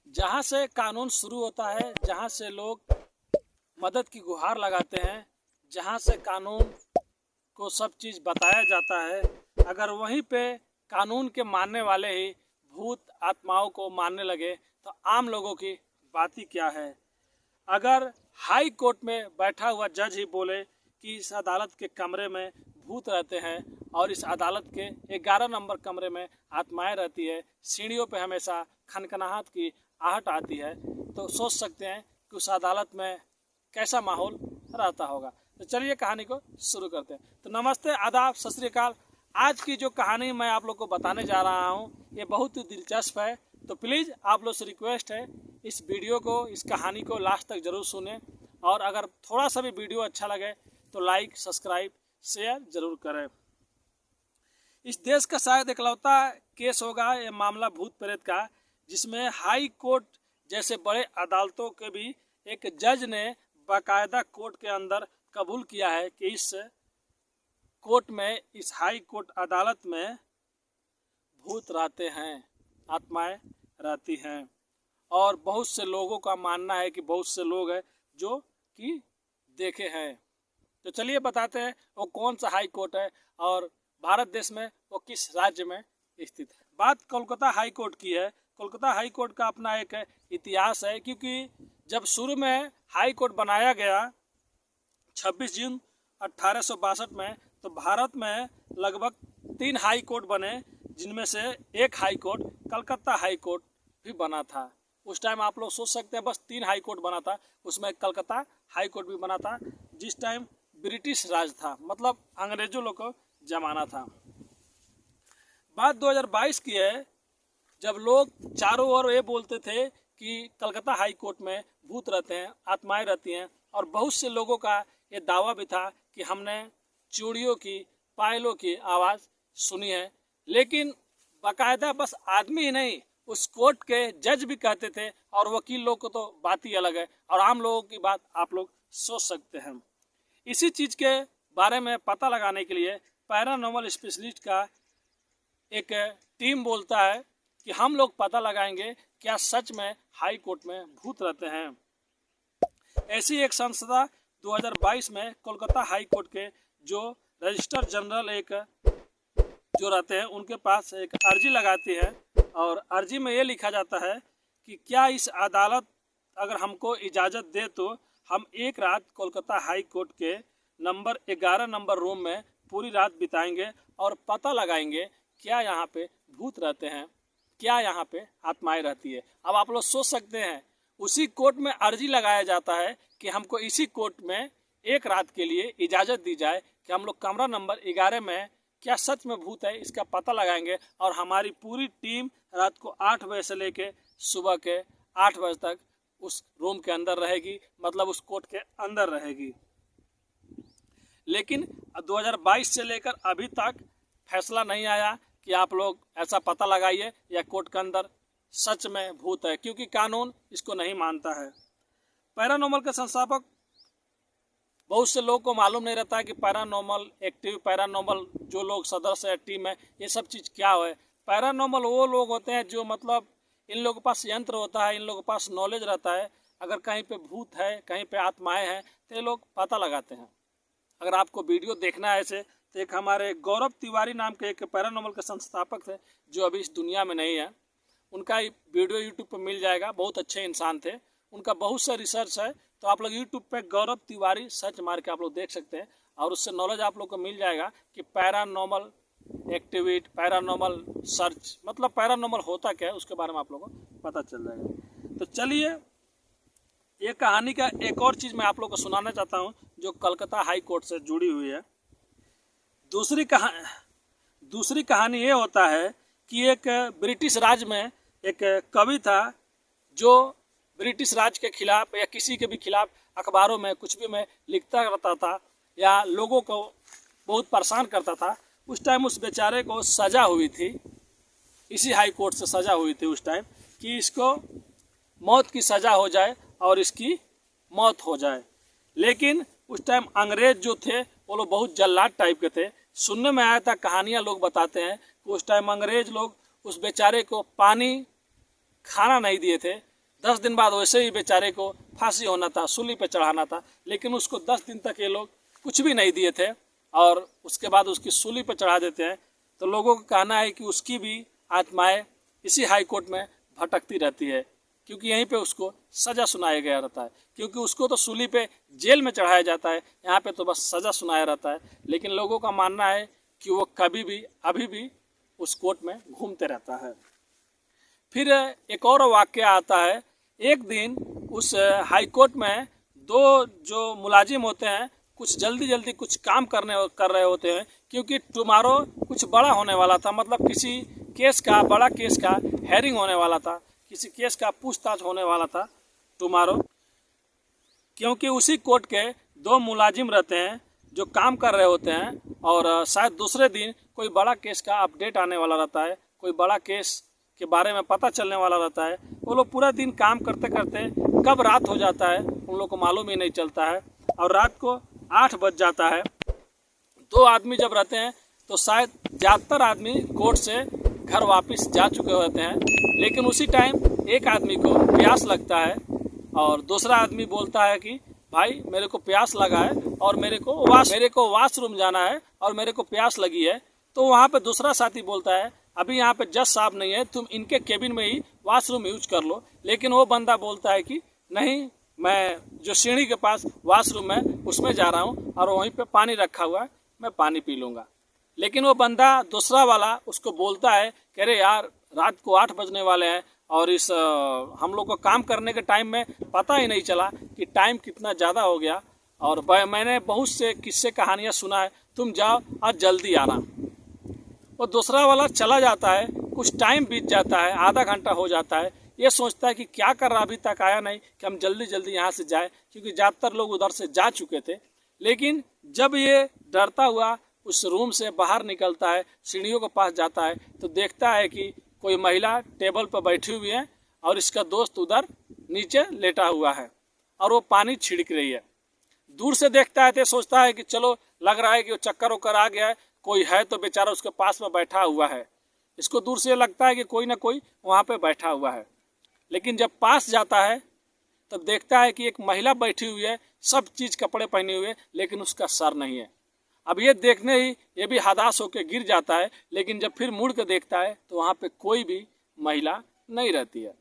जहाँ से कानून शुरू होता है, जहाँ से लोग मदद की गुहार लगाते हैं, जहाँ से कानून को सब चीज़ बताया जाता है, अगर वहीं पे कानून के मानने वाले ही भूत आत्माओं को मानने लगे तो आम लोगों की बात ही क्या है। अगर हाई कोर्ट में बैठा हुआ जज ही बोले कि इस अदालत के कमरे में भूत रहते हैं और इस अदालत के 11 नंबर कमरे में आत्माएं रहती है, सीढ़ियों पे हमेशा खनखनाहट की आहट आती है, तो सोच सकते हैं कि उस अदालत में कैसा माहौल रहता होगा। तो चलिए कहानी को शुरू करते हैं। तो नमस्ते, आदाब, सत श्री अकाल। आज की जो कहानी मैं आप लोग को बताने जा रहा हूँ ये बहुत ही दिलचस्प है, तो प्लीज़ आप लोग से रिक्वेस्ट है इस वीडियो को, इस कहानी को लास्ट तक ज़रूर सुनें, और अगर थोड़ा सा भी वीडियो अच्छा लगे तो लाइक, सब्सक्राइब, शेयर ज़रूर करें। इस देश का शायद इकलौता केस होगा ये मामला भूत प्रेत का, जिसमें हाई कोर्ट जैसे बड़े अदालतों के भी एक जज ने बाकायदा कोर्ट के अंदर कबूल किया है कि इस कोर्ट में, इस हाई कोर्ट अदालत में भूत रहते हैं, आत्माएं रहती हैं। और बहुत से लोगों का मानना है कि बहुत से लोग हैं जो कि देखे हैं। तो चलिए बताते हैं वो कौन सा हाई कोर्ट है और भारत देश में वो किस राज्य में स्थित है। बात कोलकाता हाई कोर्ट की है। कोलकाता हाई कोर्ट का अपना एक इतिहास है, क्योंकि जब शुरू में हाई कोर्ट बनाया गया 26 जून 1862 में, तो भारत में लगभग 3 हाई कोर्ट बने, जिनमें से एक high court Calcutta high court भी बना था। उस टाइम आप लोग सोच सकते हैं बस 3 हाई कोर्ट बना था, उसमें कलकत्ता हाई कोर्ट भी बना था, जिस टाइम ब्रिटिश राज था, मतलब अंग्रेजों लोग को जमाना था। बात 2022 की है, जब लोग चारों ओर ये बोलते थे कि कलकत्ता हाई कोर्ट में भूत रहते हैं, आत्माएं रहती हैं, और बहुत से लोगों का ये दावा भी था कि हमने चूड़ियों की, पायलों की आवाज़ सुनी है। लेकिन बाकायदा बस आदमी ही नहीं, उस कोर्ट के जज भी कहते थे, और वकील लोग को तो बात ही अलग है, और आम लोगों की बात आप लोग सोच सकते हैं। इसी चीज़ के बारे में पता लगाने के लिए पैरानॉर्मल स्पेशलिस्ट का एक टीम बोलता है कि हम लोग पता लगाएंगे क्या सच में हाई कोर्ट में भूत रहते हैं। ऐसी एक संस्था 2022 में कोलकाता हाई कोर्ट के जो रजिस्ट्रार जनरल एक जो रहते हैं उनके पास एक अर्जी लगाती है, और अर्जी में ये लिखा जाता है कि क्या इस अदालत अगर हमको इजाज़त दे तो हम एक रात कोलकाता हाई कोर्ट के नंबर 11 नंबर रूम में पूरी रात बिताएंगे और पता लगाएंगे क्या यहाँ पे भूत रहते हैं, क्या यहाँ पे आत्माएं रहती है। अब आप लोग सोच सकते हैं उसी कोर्ट में अर्जी लगाया जाता है कि हमको इसी कोर्ट में एक रात के लिए इजाज़त दी जाए कि हम लोग कमरा नंबर 11 में क्या सच में भूत है इसका पता लगाएंगे, और हमारी पूरी टीम रात को 8 बजे से लेके सुबह के 8 बजे तक उस रूम के अंदर रहेगी, मतलब उस कोर्ट के अंदर रहेगी। लेकिन 2022 से लेकर अभी तक फैसला नहीं आया कि आप लोग ऐसा पता लगाइए या कोर्ट के अंदर सच में भूत है, क्योंकि कानून इसको नहीं मानता है। पैरानॉर्मल के संस्थापक, बहुत से लोगों को मालूम नहीं रहता है कि पैरानॉर्मल एक्टिव, पैरानॉर्मल जो लोग सदस्य है, टीम है, ये सब चीज़ क्या है। पैरानॉर्मल वो लोग होते हैं जो मतलब इन लोगों के पास यंत्र होता है, इन लोगों के पास नॉलेज रहता है, अगर कहीं पे भूत है, कहीं पे आत्माएं हैं तो ये लोग पता लगाते हैं। अगर आपको वीडियो देखना है ऐसे, तो एक हमारे गौरव तिवारी नाम के एक पैरानॉर्मल के संस्थापक थे जो अभी इस दुनिया में नहीं है, उनका वीडियो यूट्यूब पर मिल जाएगा। बहुत अच्छे इंसान थे, उनका बहुत सा रिसर्च है, तो आप लोग यूट्यूब पे गौरव तिवारी सर्च मार के आप लोग देख सकते हैं, और उससे नॉलेज आप लोग को मिल जाएगा कि पैरानॉर्मल एक्टिविटी, पैरानॉर्मल सर्च, मतलब पैरानॉर्मल होता क्या है उसके बारे में आप लोगों को पता चल जाएगा। तो चलिए, ये कहानी का एक और चीज़ मैं आप लोग को सुनाना चाहता हूँ जो कलकत्ता हाई कोर्ट से जुड़ी हुई है। दूसरी कहानी ये होता है कि एक ब्रिटिश राज में एक कवि था जो ब्रिटिश राज के खिलाफ या किसी के भी खिलाफ अखबारों में कुछ भी में लिखता रहता था या लोगों को बहुत परेशान करता था। उस टाइम उस बेचारे को सज़ा हुई थी, इसी हाई कोर्ट से सज़ा हुई थी उस टाइम कि इसको मौत की सज़ा हो जाए और इसकी मौत हो जाए। लेकिन उस टाइम अंग्रेज जो थे वो लोग बहुत जल्लाद टाइप के थे। सुनने में आया था, कहानियाँ लोग बताते हैं कि उस टाइम अंग्रेज लोग उस बेचारे को पानी, खाना नहीं दिए थे, 10 दिन बाद वैसे ही बेचारे को फांसी होना था, सूली पे चढ़ाना था, लेकिन उसको 10 दिन तक ये लोग कुछ भी नहीं दिए थे और उसके बाद उसकी सूली पे चढ़ा देते हैं। तो लोगों का कहना है कि उसकी भी आत्माएं इसी हाई कोर्ट में भटकती रहती है, क्योंकि यहीं पे उसको सज़ा सुनाया गया रहता है। क्योंकि उसको तो सूली पे जेल में चढ़ाया जाता है, यहाँ पे तो बस सज़ा सुनाया रहता है। लेकिन लोगों का मानना है कि वो कभी भी अभी भी उस कोर्ट में घूमते रहता है। फिर एक और वाक़या आता है। एक दिन उस हाई कोर्ट में दो जो मुलाजिम होते हैं कुछ जल्दी कुछ काम कर रहे होते हैं, क्योंकि टुमारो कुछ बड़ा होने वाला था, मतलब किसी केस का, बड़ा केस का हेयरिंग होने वाला था, किसी केस का पूछताछ होने वाला था टुमारो। क्योंकि उसी कोर्ट के दो मुलाजिम रहते हैं जो काम कर रहे होते हैं और शायद दूसरे दिन कोई बड़ा केस का अपडेट आने वाला रहता है, कोई बड़ा केस के बारे में पता चलने वाला रहता है। वो लोग पूरा दिन काम करते करते कब रात हो जाता है उन लोग को मालूम ही नहीं चलता है और रात को 8 बज जाता है। दो आदमी जब रहते हैं तो शायद ज़्यादातर आदमी कोर्ट से घर वापस जा चुके होते हैं, लेकिन उसी टाइम एक आदमी को प्यास लगता है और दूसरा आदमी बोलता है कि भाई मेरे को प्यास लगा है और मेरे को वॉशरूम जाना है और मेरे को प्यास लगी है। तो वहाँ पे दूसरा साथी बोलता है अभी यहाँ पे जज साहब नहीं है, तुम इनके केबिन में ही वॉशरूम यूज कर लो। लेकिन वो बंदा बोलता है कि नहीं, मैं जो सीढ़ी के पास वॉशरूम है उसमें जा रहा हूँ और वहीं पे पानी रखा हुआ है, मैं पानी पी लूँगा। लेकिन वो बंदा दूसरा वाला उसको बोलता है कि अरे यार रात को 8 बजने वाले हैं और इस हम लोग को काम करने के टाइम में पता ही नहीं चला कि टाइम कितना ज़्यादा हो गया और मैंने बहुत से किस्से कहानियाँ सुना है, तुम जाओ और जल्दी आना। वो दूसरा वाला चला जाता है, कुछ टाइम बीत जाता है, आधा घंटा हो जाता है। ये सोचता है कि क्या कर रहा, अभी तक आया नहीं कि हम जल्दी यहाँ से जाए, क्योंकि ज़्यादातर लोग उधर से जा चुके थे। लेकिन जब ये डरता हुआ उस रूम से बाहर निकलता है, सीढ़ियों के पास जाता है तो देखता है कि कोई महिला टेबल पर बैठी हुई है और इसका दोस्त उधर नीचे लेटा हुआ है और वो पानी छिड़क रही है। दूर से देखता है तो सोचता है कि चलो, लग रहा है कि वो चक्कर वक्कर आ गया है, कोई है तो बेचारा उसके पास में बैठा हुआ है। इसको दूर से लगता है कि कोई ना कोई वहाँ पे बैठा हुआ है। लेकिन जब पास जाता है तब देखता है कि एक महिला बैठी हुई है, सब चीज़ कपड़े पहने हुए, लेकिन उसका सर नहीं है। अब ये देखने ही ये भी हताश होकर गिर जाता है। लेकिन जब फिर मुड़ कर देखता है तो वहाँ पे कोई भी महिला नहीं रहती है।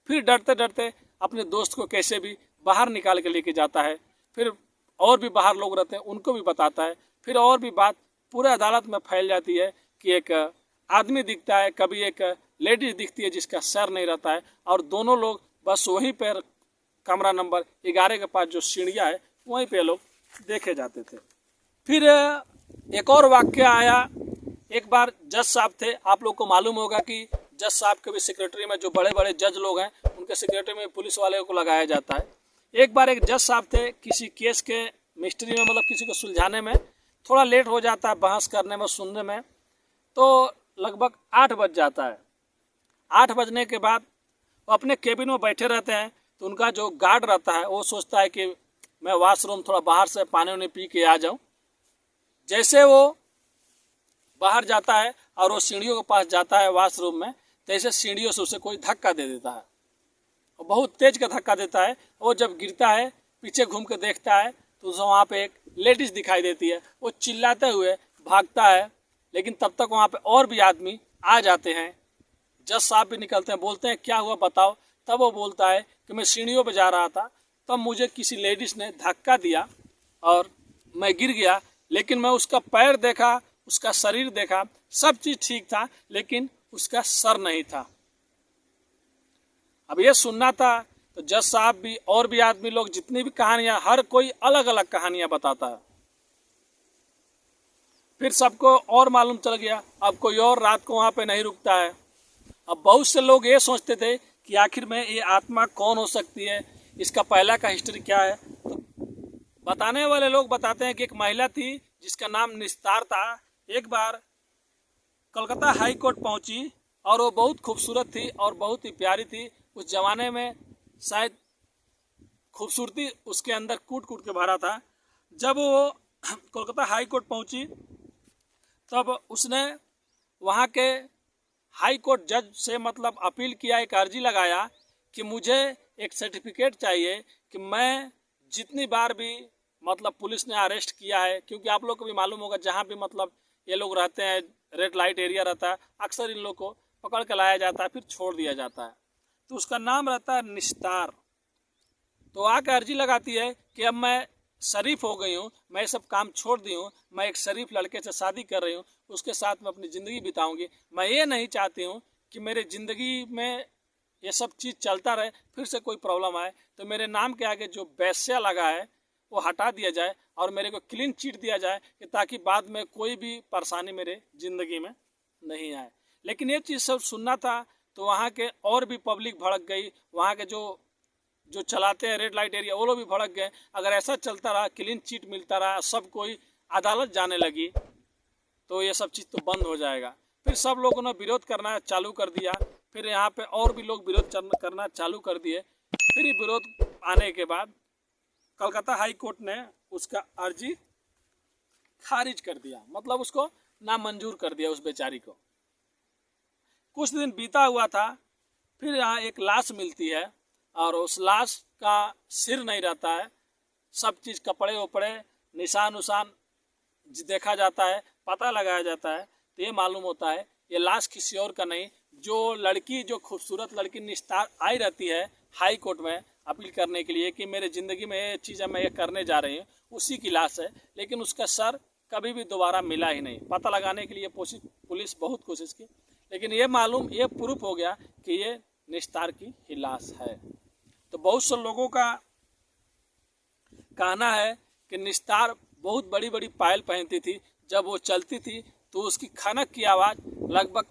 फिर डरते डरते अपने दोस्त को कैसे भी बाहर निकाल के लेके जाता है। फिर और भी बाहर लोग रहते हैं उनको भी बताता है। फिर और भी बात पूरे अदालत में फैल जाती है कि एक आदमी दिखता है, कभी एक लेडीज दिखती है जिसका सर नहीं रहता है, और दोनों लोग बस वहीं पर कमरा नंबर 11 के पास जो सीढ़ियाँ है वहीं पे लोग देखे जाते थे। फिर एक और वाक्य आया। एक बार जज साहब थे, आप लोग को मालूम होगा कि जज साहब के भी सेक्रेटरी में जो बड़े बड़े जज लोग हैं उनके सेक्रेटरी में पुलिस वाले को लगाया जाता है। एक बार एक जज साहब थे, किसी केस के मिस्ट्री में, मतलब किसी को सुलझाने में थोड़ा लेट हो जाता है, बहस करने में, सुनने में, तो लगभग 8 बज जाता है। 8 बजने के बाद वो अपने केबिन में बैठे रहते हैं। तो उनका जो गार्ड रहता है वो सोचता है कि मैं वॉशरूम थोड़ा बाहर से पानी वानी पी के आ जाऊं। जैसे वो बाहर जाता है और वो सीढ़ियों के पास जाता है वॉशरूम में, तैसे सीढ़ियों से उसे कोई धक्का दे देता है, और बहुत तेज का धक्का देता है। वो जब गिरता है पीछे घूम के देखता है तो उसे वहाँ पे एक लेडीज दिखाई देती है। वो चिल्लाते हुए भागता है, लेकिन तब तक वहाँ पे और भी आदमी आ जाते हैं। जज साहब भी निकलते हैं, बोलते हैं क्या हुआ बताओ। तब वो बोलता है कि मैं सीढ़ियों पे जा रहा था, तब मुझे किसी लेडीज ने धक्का दिया और मैं गिर गया, लेकिन मैं उसका पैर देखा, उसका शरीर देखा, सब चीज़ ठीक था, लेकिन उसका सर नहीं था। अब ये सुनना था तो जज साहब भी और भी आदमी लोग जितनी भी कहानियां, हर कोई अलग अलग कहानियां बताता है। फिर सबको और मालूम चल गया, अब कोई और रात को वहाँ पे नहीं रुकता है। अब बहुत से लोग ये सोचते थे कि आखिर में ये आत्मा कौन हो सकती है, इसका पहला का हिस्ट्री क्या है। तो बताने वाले लोग बताते हैं कि एक महिला थी जिसका नाम निस्तार था। एक बार कलकत्ता हाई कोर्ट पहुंची और वो बहुत खूबसूरत थी और बहुत ही प्यारी थी। उस जमाने में शायद खूबसूरती उसके अंदर कूट कूट के भरा था। जब वो कोलकाता हाई कोर्ट पहुंची तब उसने वहाँ के हाई कोर्ट जज से मतलब अपील किया, एक अर्जी लगाया कि मुझे एक सर्टिफिकेट चाहिए कि मैं जितनी बार भी मतलब पुलिस ने अरेस्ट किया है, क्योंकि आप लोग को भी मालूम होगा जहाँ भी मतलब ये लोग रहते हैं रेड लाइट एरिया रहता है, अक्सर इन लोग को पकड़ के लाया जाता है फिर छोड़ दिया जाता है, तो उसका नाम रहता है निस्तार। तो आके अर्जी लगाती है कि अब मैं शरीफ हो गई हूँ, मैं सब काम छोड़ दी हूँ, मैं एक शरीफ लड़के से शादी कर रही हूँ, उसके साथ मैं अपनी ज़िंदगी बिताऊंगी। मैं ये नहीं चाहती हूँ कि मेरे ज़िंदगी में ये सब चीज़ चलता रहे, फिर से कोई प्रॉब्लम आए, तो मेरे नाम के आगे जो वैश्या लगा है वो हटा दिया जाए और मेरे को क्लीन चिट दिया जाए कि ताकि बाद में कोई भी परेशानी मेरे ज़िंदगी में नहीं आए। लेकिन ये चीज़ सब सुनना था तो वहाँ के और भी पब्लिक भड़क गई, वहाँ के जो चलाते हैं रेड लाइट एरिया वो लोग भी भड़क गए। अगर ऐसा चलता रहा, क्लीन चिट मिलता रहा, सब कोई अदालत जाने लगी, तो ये सब चीज़ तो बंद हो जाएगा। फिर सब लोगों ने विरोध करना चालू कर दिया, फिर यहाँ पे और भी लोग विरोध करना चालू कर दिए। फिर ये विरोध आने के बाद कलकत्ता हाई कोर्ट ने उसका अर्जी खारिज कर दिया, मतलब उसको नामंजूर कर दिया उस बेचारी को। कुछ दिन बीता हुआ था, फिर यहाँ एक लाश मिलती है और उस लाश का सिर नहीं रहता है, सब चीज़ कपड़े वपड़े निशान उशान देखा जाता है, पता लगाया जाता है, तो ये मालूम होता है ये लाश किसी और का नहीं, जो लड़की, जो खूबसूरत लड़की निस्तार आई रहती है हाई कोर्ट में अपील करने के लिए कि मेरे ज़िंदगी में ये चीज़ें मैं ये करने जा रही हूँ, उसी की लाश है। लेकिन उसका सर कभी भी दोबारा मिला ही नहीं। पता लगाने के लिए पुलिस बहुत कोशिश की, लेकिन ये प्रूफ हो गया कि ये निस्तार की ही लाश है। तो बहुत से लोगों का कहना है कि निस्तार बहुत बड़ी बड़ी पायल पहनती थी, जब वो चलती थी तो उसकी खनक की आवाज़ लगभग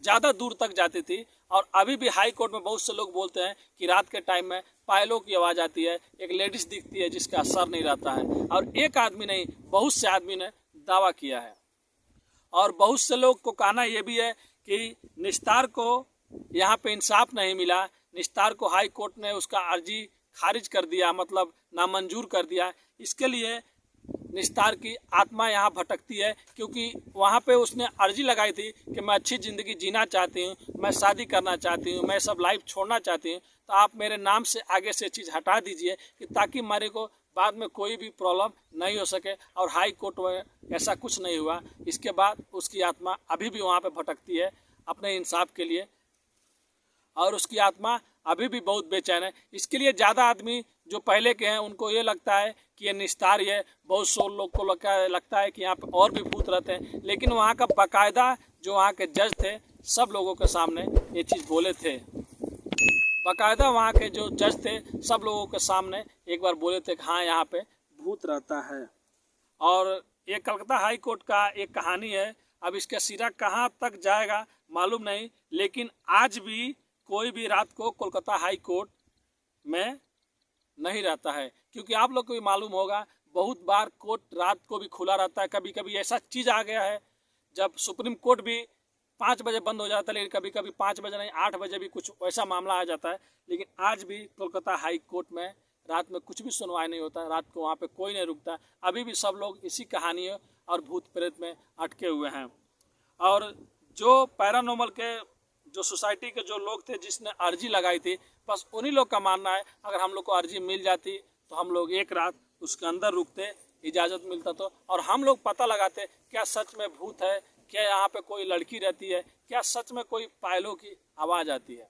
ज़्यादा दूर तक जाती थी। और अभी भी हाई कोर्ट में बहुत से लोग बोलते हैं कि रात के टाइम में पायलों की आवाज़ आती है, एक लेडीज़ दिखती है जिसका सर नहीं रहता है। और एक आदमी नहीं, बहुत से आदमी ने दावा किया है। और बहुत से लोग को कहना ये भी है कि निस्तार को यहाँ पे इंसाफ नहीं मिला, निस्तार को हाई कोर्ट ने उसका अर्जी खारिज कर दिया, मतलब नामंजूर कर दिया। इसके लिए निस्तार की आत्मा यहाँ भटकती है, क्योंकि वहाँ पे उसने अर्जी लगाई थी कि मैं अच्छी ज़िंदगी जीना चाहती हूँ, मैं शादी करना चाहती हूँ, मैं सब लाइफ छोड़ना चाहती हूँ, तो आप मेरे नाम से आगे से चीज़ हटा दीजिए कि ताकि मेरे को बाद में कोई भी प्रॉब्लम नहीं हो सके। और हाई कोर्ट में ऐसा कुछ नहीं हुआ। इसके बाद उसकी आत्मा अभी भी वहाँ पे भटकती है अपने इंसाफ के लिए, और उसकी आत्मा अभी भी बहुत बेचैन है। इसके लिए ज़्यादा आदमी जो पहले के हैं उनको ये लगता है कि ये निस्तार ही है। बहुत सौ लोग को लगता है कि यहाँ पे और भी भूत रहते हैं, लेकिन वहाँ का बाकायदा जो वहाँ के जज थे सब लोगों के सामने ये चीज़ बोले थे। बाकायदा वहाँ के जो जज थे सब लोगों के सामने एक बार बोले थे कि हाँ यहाँ पे भूत रहता है। और ये कलकत्ता हाई कोर्ट का एक कहानी है। अब इसका सिरा कहाँ तक जाएगा मालूम नहीं, लेकिन आज भी कोई भी रात को कोलकाता हाई कोर्ट में नहीं रहता है, क्योंकि आप लोग को भी मालूम होगा बहुत बार कोर्ट रात को भी खुला रहता है। कभी कभी ऐसा चीज़ आ गया है जब सुप्रीम कोर्ट भी 5 बजे बंद हो जाता है, लेकिन कभी कभी 5 बजे नहीं 8 बजे भी कुछ ऐसा मामला आ जाता है। लेकिन आज भी कोलकाता हाई कोर्ट में रात में कुछ भी सुनवाई नहीं होता, रात को वहाँ पे कोई नहीं रुकता। अभी भी सब लोग इसी कहानियों और भूत प्रेत में अटके हुए हैं। और जो पैरानॉर्मल के जो सोसाइटी के जो लोग थे जिसने अर्जी लगाई थी, बस उन्हीं लोग का मानना है अगर हम लोग को अर्जी मिल जाती तो हम लोग एक रात उसके अंदर रुकते, इजाज़त मिलता तो, और हम लोग पता लगाते क्या सच में भूत है, क्या यहाँ पे कोई लड़की रहती है, क्या सच में कोई पायलों की आवाज़ आती है।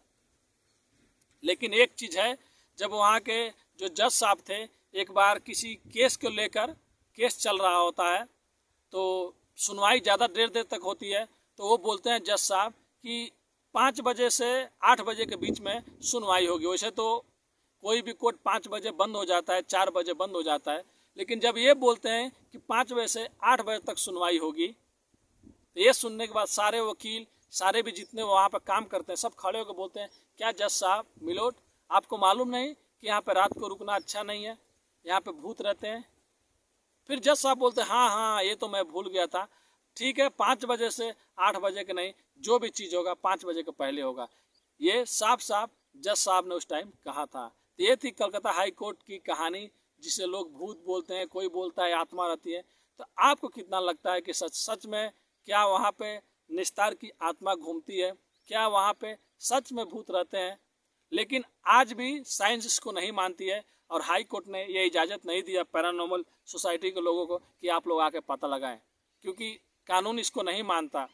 लेकिन एक चीज़ है, जब वहाँ के जो जज साहब थे एक बार किसी केस को लेकर केस चल रहा होता है तो सुनवाई ज़्यादा देर तक होती है, तो वो बोलते हैं जज साहब कि 5 बजे से 8 बजे के बीच में सुनवाई होगी। वैसे तो कोई भी कोर्ट 5 बजे बंद हो जाता है, 4 बजे बंद हो जाता है, लेकिन जब ये बोलते हैं कि 5 बजे से 8 बजे तक सुनवाई होगी, तो ये सुनने के बाद सारे वकील, सारे भी जितने वहाँ पर काम करते हैं सब खड़े होकर बोलते हैं क्या जज साहब मिलोट, आपको मालूम नहीं कि यहाँ पर रात को रुकना अच्छा नहीं है, यहाँ पर भूत रहते हैं। फिर जज साहब बोलते हैं हाँ हाँ ये तो मैं भूल गया था, ठीक है 5 बजे से 8 बजे के नहीं, जो भी चीज़ होगा 5 बजे के पहले होगा। ये साफ साफ जज साहब ने उस टाइम कहा था। तो ये थी कलकत्ता हाई कोर्ट की कहानी, जिसे लोग भूत बोलते हैं, कोई बोलता है आत्मा रहती है। तो आपको कितना लगता है कि सच में क्या वहाँ पे निस्तार की आत्मा घूमती है, क्या वहाँ पे सच में भूत रहते हैं? लेकिन आज भी साइंस इसको नहीं मानती है और हाई कोर्ट ने ये इजाज़त नहीं दिया पैरानॉर्मल सोसाइटी के लोगों को कि आप लोग आके पता लगाएं, क्योंकि कानून इसको नहीं मानता।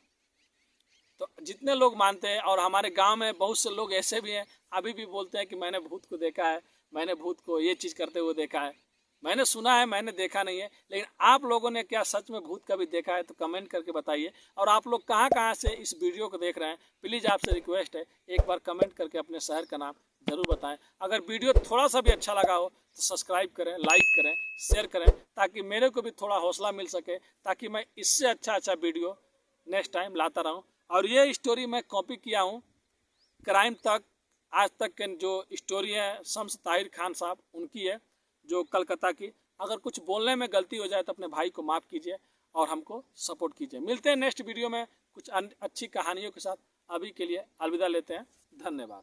तो जितने लोग मानते हैं, और हमारे गांव में बहुत से लोग ऐसे भी हैं अभी भी बोलते हैं कि मैंने भूत को देखा है, मैंने भूत को ये चीज़ करते हुए देखा है। मैंने सुना है, मैंने देखा नहीं है, लेकिन आप लोगों ने क्या सच में भूत कभी देखा है तो कमेंट करके बताइए। और आप लोग कहाँ कहाँ से इस वीडियो को देख रहे हैं, प्लीज़ आपसे रिक्वेस्ट है एक बार कमेंट करके अपने शहर का नाम ज़रूर बताएं। अगर वीडियो थोड़ा सा भी अच्छा लगा हो तो सब्सक्राइब करें, लाइक करें, शेयर करें, ताकि मेरे को भी थोड़ा हौसला मिल सके, ताकि मैं इससे अच्छा वीडियो नेक्स्ट टाइम लाता रहूँ। और ये स्टोरी मैं कॉपी किया हूँ क्राइम तक आज तक के जो स्टोरी है शम्स ताहिर खान साहब उनकी है, जो कलकत्ता की। अगर कुछ बोलने में गलती हो जाए तो अपने भाई को माफ़ कीजिए और हमको सपोर्ट कीजिए। मिलते हैं नेक्स्ट वीडियो में कुछ अच्छी कहानियों के साथ। अभी के लिए अलविदा लेते हैं। धन्यवाद।